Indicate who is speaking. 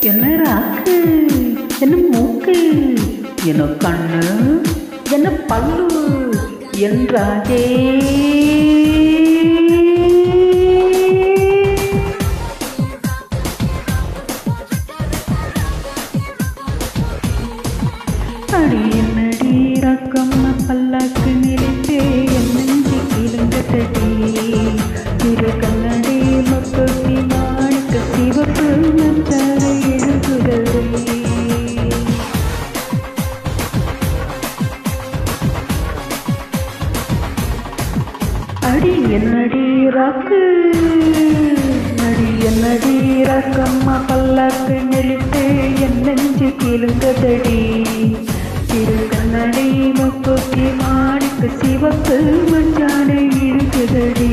Speaker 1: என்ன ராக்கு, என்ன மூக்கு, என்ன கண்ணு, என்ன பல்லு என்றாதே. அடி என்னடி ரக்கம்மா பல்லாக்கு நிலைத்தே என் நெஞ்சு கிழங்கட்டடி. இரு கண்ணடி மக்கி மாணிக்க சிவப்பு மச்சாரை எழுதுதடி. அடி என்னடி ராக்கு, அடி என்னடி ரக்கம்மா பல்லாக்கு நிலைத்தே என் நெஞ்சு கிழங்கட்டடி. இரு கண்ணடி மக்கி மாணிக்க சிவப்பு மச்சாரை எழுதுதடி.